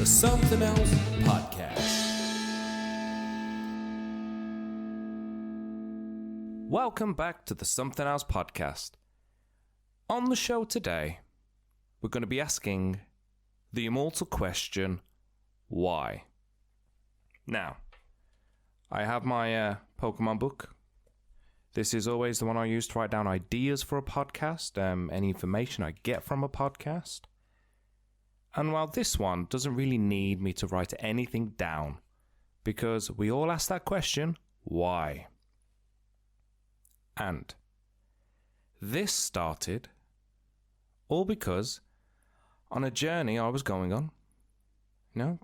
the Something Else Podcast. Welcome back to the Something Else Podcast. On the show today, we're going to be asking the immortal question, why? Now, I have my Pokemon book. This is always the one I use to write down ideas for a podcast, any information I get from a podcast. And while this one doesn't really need me to write anything down, because we all ask that question, why? And this started all because on a journey I was going on,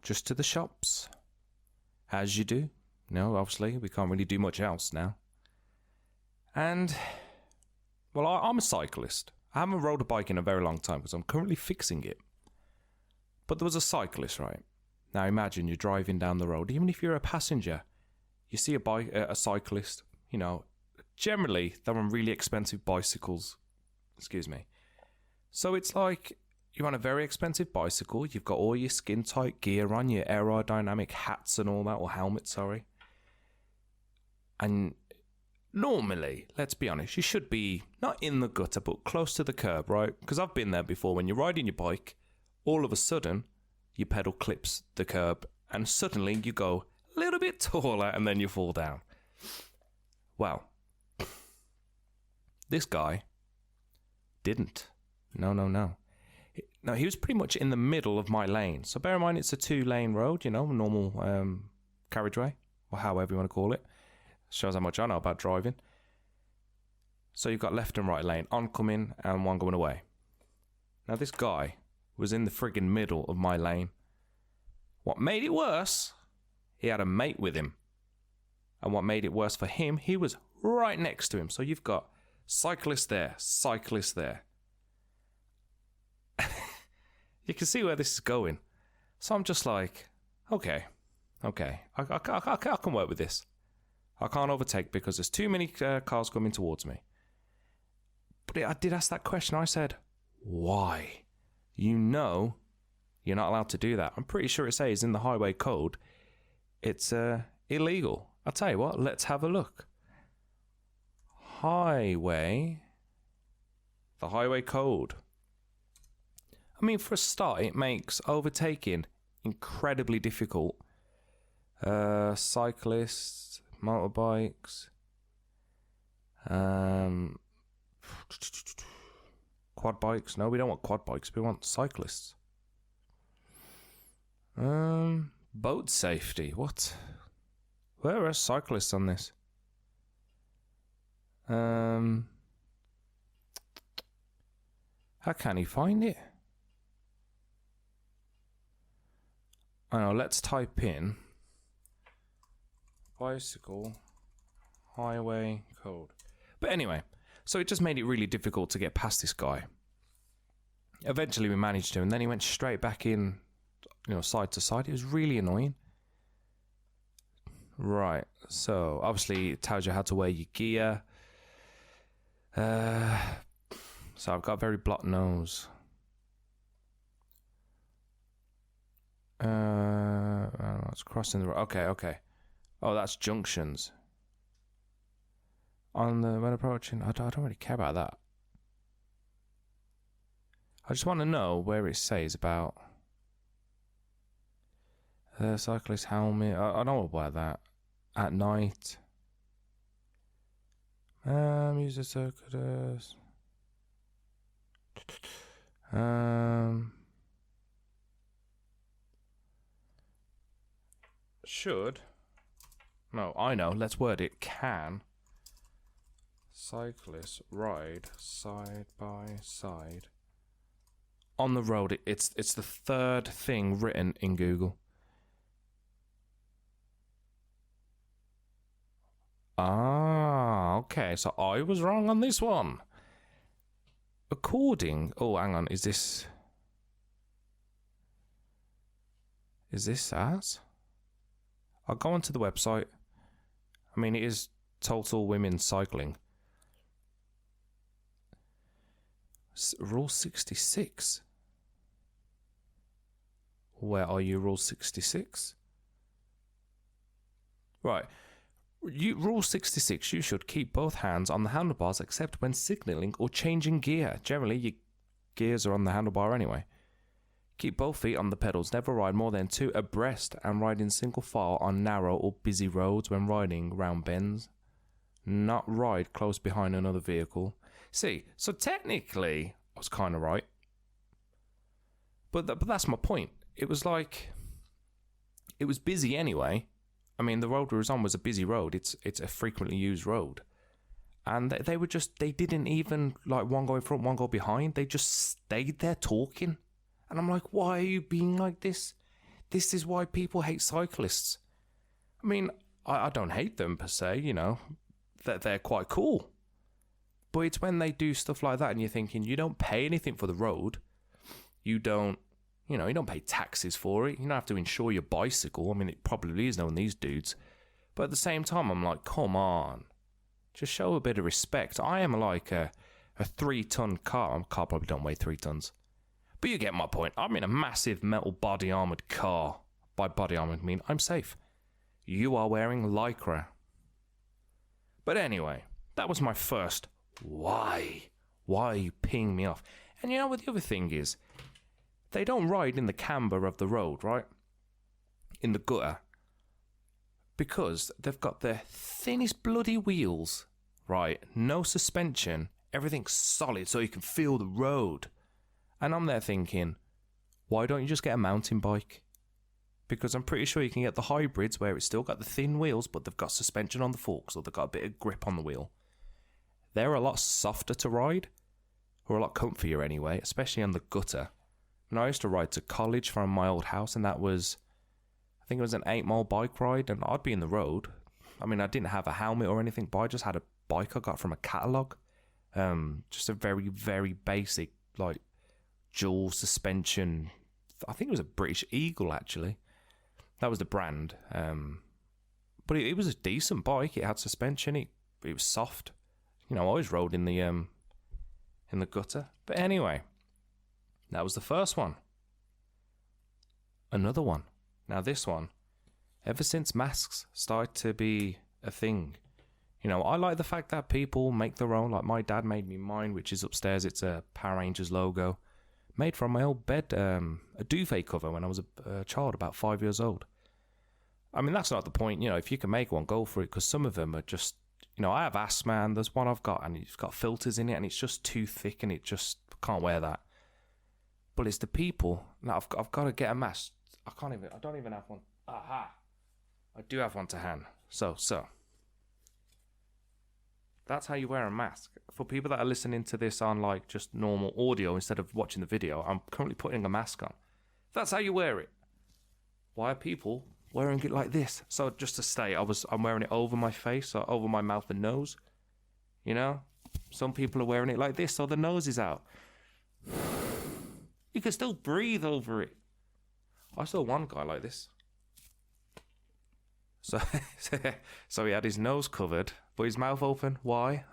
just to the shops, as you do. Obviously, we can't really do much else now. And, well, I'm a cyclist. I haven't rode a bike in a very long time because I'm currently fixing it. But there was a cyclist, right? Now imagine you're driving down the road. Even if you're a passenger, you see a cyclist, generally they're on really expensive bicycles. Excuse me. So it's like you're on a very expensive bicycle. You've got all your skin-tight gear on, your aerodynamic hats and all that, or helmets, sorry. And normally, let's be honest, you should be not in the gutter, but close to the curb, right? Because I've been there before. When you're riding your bike, all of a sudden, your pedal clips the curb, and suddenly you go a little bit taller, and then you fall down. Well, this guy didn't. No. No, he was pretty much in the middle of my lane. So bear in mind, it's a 2-lane road, normal carriageway, or however you want to call it. Shows how much I know about driving. So you've got left and right lane, oncoming and one going away. Now this guy was in the friggin' middle of my lane. What made it worse, he had a mate with him. And what made it worse for him, he was right next to him. So you've got cyclist there, cyclist there. You can see where this is going. So I'm just like, okay, I can work with this. I can't overtake because there's too many cars coming towards me. But I did ask that question. I said, why? You're not allowed to do that. I'm pretty sure it says in the highway code, it's illegal. I'll tell you what, let's have a look. The highway code. I mean, for a start, it makes overtaking incredibly difficult. Cyclists, motorbikes, quad bikes. No, we don't want quad bikes. We want cyclists. Boat safety. What? Where are cyclists on this? How can he find it? I know. Let's type in bicycle highway code. But anyway, so it just made it really difficult to get past this guy. Eventually we managed to, and then he went straight back in, side to side. It was really annoying. Right, so obviously it tells you how to wear your gear. So I've got a very blocked nose. It's crossing the road. Okay. Oh, that's junctions. When approaching, I don't really care about that. I just want to know where it says about cyclist helmet. I know about that. At night. Use the circuitous. Should. No, I know. Let's word it. Can cyclists ride side by side on the road? It's the third thing written in Google. Okay. So I was wrong on this one. Oh, hang on. Is this ours? I'll go onto the website. I mean, it is Total Women Cycling. Rule 66. Where are you, Rule 66? Right. Rule 66, you should keep both hands on the handlebars except when signalling or changing gear. Generally, your gears are on the handlebar anyway. Keep both feet on the pedals. Never ride more than 2 abreast and ride in single file on narrow or busy roads when riding round bends. Not ride close behind another vehicle. See, so technically, I was kind of right. But that's my point. It was like, it was busy anyway. I mean, the road we was on was a busy road. It's a frequently used road. And they didn't even, like, one go in front, one go behind. They just stayed there talking. And I'm like, why are you being like this? This is why people hate cyclists. I mean, I don't hate them per se, you know. They're quite cool. But it's when they do stuff like that and you're thinking, you don't pay anything for the road. You don't pay taxes for it. You don't have to insure your bicycle. I mean, it probably is knowing these dudes. But at the same time, I'm like, come on. Just show a bit of respect. I am like a 3-ton car. A car probably don't weigh 3 tons. But you get my point. I'm in a massive metal body-armoured car. By body-armoured, I mean I'm safe. You are wearing Lycra. But anyway, that was my first why. Why are you peeing me off? And you know what the other thing is? They don't ride in the camber of the road, right? In the gutter. Because they've got the thinnest bloody wheels, right? No suspension. Everything's solid so you can feel the road. And I'm there thinking, why don't you just get a mountain bike? Because I'm pretty sure you can get the hybrids where it's still got the thin wheels, but they've got suspension on the forks, or they've got a bit of grip on the wheel. They're a lot softer to ride, or a lot comfier anyway, especially on the gutter. And I used to ride to college from my old house, and that was, I think it was an 8-mile bike ride, and I'd be in the road. I mean, I didn't have a helmet or anything, but I just had a bike I got from a catalogue. Just a very, very basic, like, dual suspension. I think it was a British Eagle, actually. That was the brand. But it was a decent bike. It had suspension. It was soft. You know, I always rode in the gutter. But anyway, that was the first one. Another one. Now this one, ever since masks started to be a thing, you know, I like the fact that people make their own. Like my dad made me mine, which is upstairs. It's a Power Rangers logo. Made from my old bed, a duvet cover when I was a child, about 5 years old. I mean, that's not the point. You know, if you can make one, go for it, because some of them are just, you know, I have asthma, and there's one I've got, and it's got filters in it, and it's just too thick, and it just can't wear that. But it's the people. Now, I've got to get a mask. I don't even have one. Aha! I do have one to hand. So. That's how you wear a mask. For people that are listening to this on like just normal audio instead of watching the video, I'm currently putting a mask on. That's how you wear it. Why are people wearing it like this? So just to state, I'm wearing it over my face or over my mouth and nose. You know? Some people are wearing it like this so the nose is out. You can still breathe over it. I saw one guy like this. So he had his nose covered, but his mouth open. Why?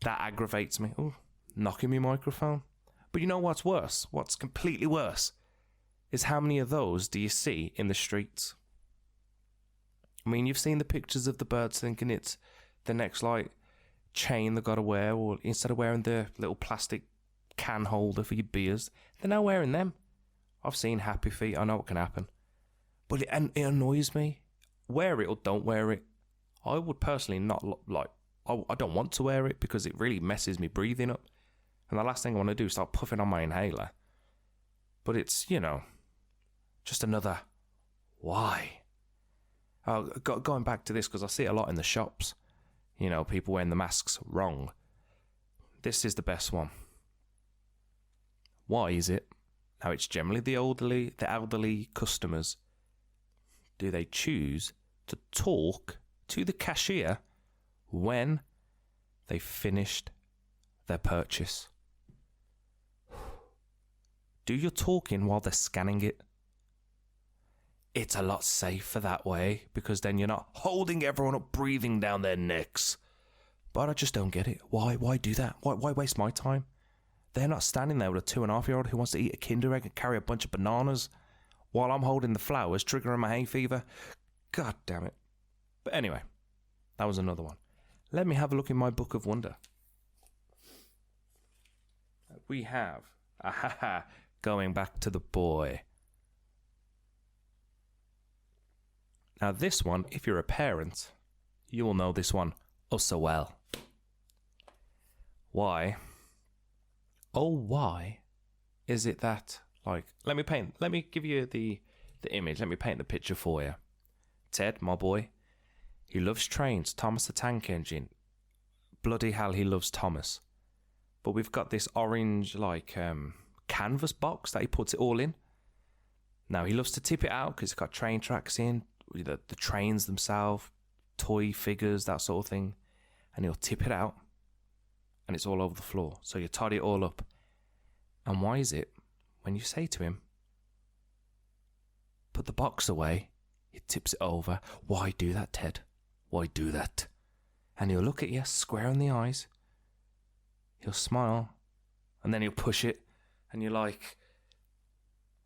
That aggravates me. Ooh, knocking me microphone. But you know what's worse? What's completely worse is how many of those do you see in the streets? I mean, you've seen the pictures of the birds thinking it's the next, like, chain they've got to wear, or instead of wearing the little plastic can holder for your beers, they're now wearing them. I've seen happy feet. I know what can happen. But it annoys me. Wear it or don't wear it. I would personally not like. I don't want to wear it because it really messes me breathing up. And the last thing I want to do is start puffing on my inhaler. But it's, you know, just another why. Going back to this, because I see it a lot in the shops. You know, people wearing the masks wrong. This is the best one. Why is it? Now, it's generally the elderly customers. Do they choose to talk to the cashier when they finished their purchase? Do your talking while they're scanning it. It's a lot safer that way, because then you're not holding everyone up, breathing down their necks. But I just don't get it. Why do that? Why waste my time? They're not standing there with a 2.5-year-old who wants to eat a Kinder Egg and carry a bunch of bananas while I'm holding the flowers, triggering my hay fever. God damn it. But anyway, that was another one. Let me have a look in my book of wonder. We have, going back to the boy. Now this one, if you're a parent, you will know this one oh so well. Why? Oh, why is it that, like, let me give you the image, let me paint the picture for you. Ted, my boy, he loves trains, Thomas the Tank Engine. Bloody hell, he loves Thomas. But we've got this orange, like, canvas box that he puts it all in. Now, he loves to tip it out because it's got train tracks in, the trains themselves, toy figures, that sort of thing. And he'll tip it out. And it's all over the floor. So you tidy it all up. And why is it, when you say to him, put the box away, he tips it over. Why do that, Ted? Why do that? And he'll look at you square in the eyes. He'll smile. And then he'll push it. And you're like,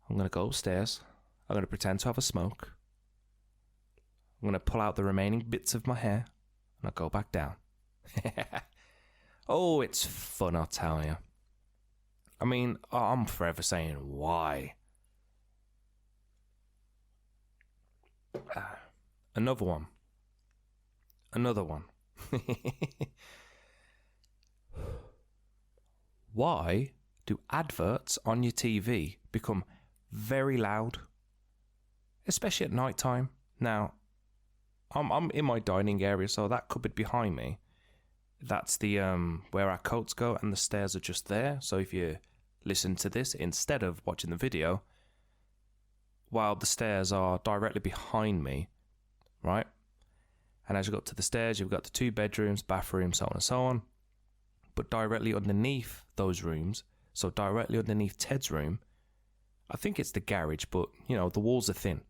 I'm going to go upstairs. I'm going to pretend to have a smoke. I'm going to pull out the remaining bits of my hair. And I'll go back down. Oh, it's fun, I'll tell you. I mean, I'm forever saying, why? Another one. Why do adverts on your TV become very loud? Especially at night time. Now, I'm in my dining area, so that cupboard behind me, that's the where our coats go, and the stairs are just there. So if you listen to this instead of watching the video, while the stairs are directly behind me, right? And as you go up to the stairs, you've got the 2 bedrooms, bathroom, so on and so on. But directly underneath those rooms, so directly underneath Ted's room, I think it's the garage, but, you know, the walls are thin.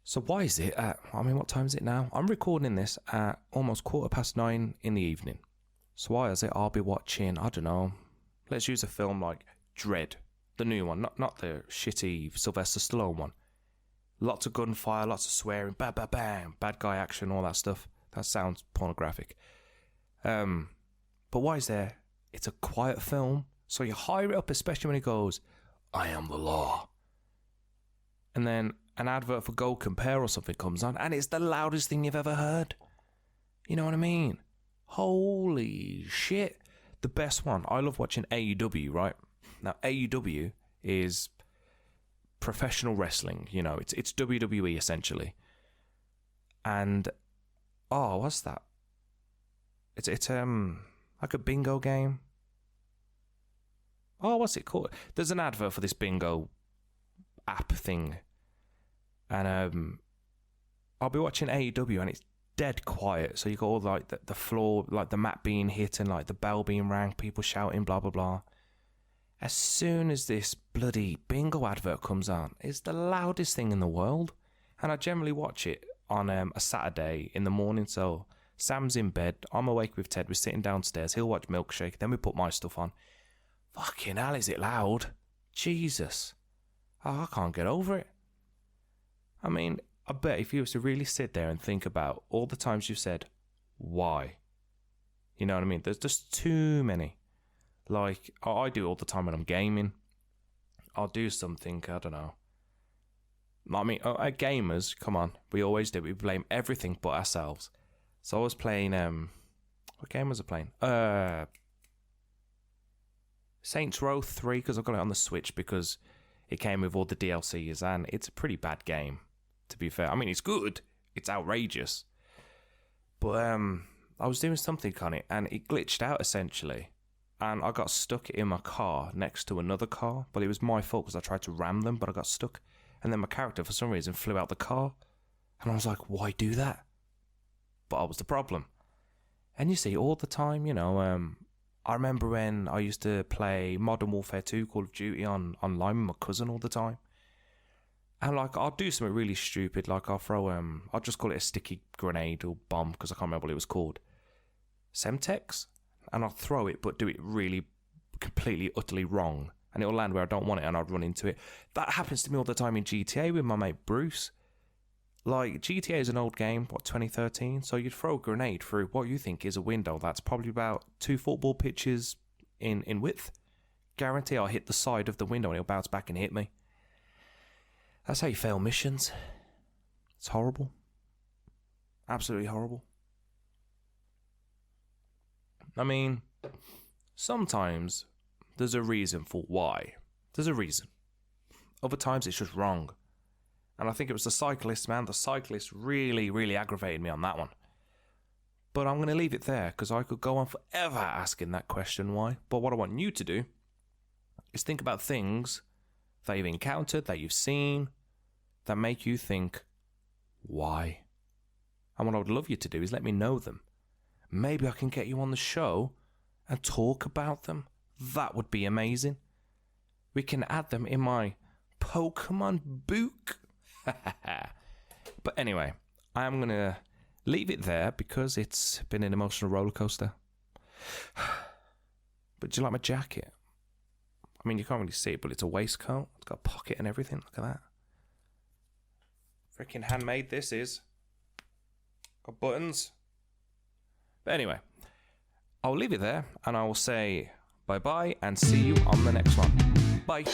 So why is it what time is it now? I'm recording this at almost 9:15 in the evening. So why is it I'll be watching, I don't know, let's use a film like Dread, the new one, not the shitty Sylvester Stallone one. Lots of gunfire, lots of swearing, bam, bam, bam, bad guy action, all that stuff. That sounds pornographic. But why is there? It's a quiet film, so you hire it up, especially when he goes, I am the law. And then an advert for Go Compare or something comes on, and it's the loudest thing you've ever heard. You know what I mean? Holy shit. The best one. I love watching AEW, right? Now, AEW is professional wrestling. You know, it's WWE, essentially. And, what's that? It's like a bingo game. Oh, what's it called? There's an advert for this bingo app thing. And I'll be watching AEW and it's dead quiet. So you got all like the floor, like the mat being hit and like the bell being rang, people shouting, blah, blah, blah. As soon as this bloody bingo advert comes on, it's the loudest thing in the world. And I generally watch it on a Saturday in the morning. So Sam's in bed, I'm awake with Ted, we're sitting downstairs, he'll watch Milkshake, then we put my stuff on. Fucking hell, is it loud? Jesus. Oh, I can't get over it. I mean, I bet if you was to really sit there and think about all the times you've said, why? You know what I mean? There's just too many. Like, I do all the time when I'm gaming. I'll do something, I don't know. I mean, at gamers, come on, we always do. We blame everything but ourselves. So I was playing, what game was I playing? Saints Row 3, because I've got it on the Switch because it came with all the DLCs, and it's a pretty bad game, to be fair. I mean, it's good. It's outrageous. But I was doing something on it, and it glitched out, essentially. And I got stuck in my car next to another car. But it was my fault because I tried to ram them, but I got stuck. And then my character, for some reason, flew out the car. And I was like, why do that? But I was the problem. And you see, all the time, you know, I remember when I used to play Modern Warfare 2, Call of Duty online with my cousin all the time. And like, I'll do something really stupid, like I'll throw, I'll just call it a sticky grenade or bomb, because I can't remember what it was called. Semtex? And I'll throw it, but do it really completely, utterly wrong, and it'll land where I don't want it, and I'd run into it. That happens to me all the time in GTA with my mate Bruce. Like, GTA is an old game, 2013? So you'd throw a grenade through what you think is a window that's probably about 2 football pitches in width. Guarantee I'll hit the side of the window and it'll bounce back and hit me. That's how you fail missions. It's horrible. Absolutely horrible. I mean, sometimes there's a reason for why. There's a reason. Other times it's just wrong. And I think it was the cyclist, man. The cyclist really, really aggravated me on that one. But I'm going to leave it there because I could go on forever asking that question why. But what I want you to do is think about things that you've encountered, that you've seen, that make you think, why? And what I would love you to do is let me know them. Maybe I can get you on the show and talk about them. That would be amazing. We can add them in my Pokemon book. But anyway, I'm going to leave it there because it's been an emotional roller coaster. But do you like my jacket? I mean, you can't really see it, but it's a waistcoat. It's got a pocket and everything. Look at that. Freaking handmade this is. Got buttons. But anyway, I'll leave it there and I will say bye-bye and see you on the next one. Bye.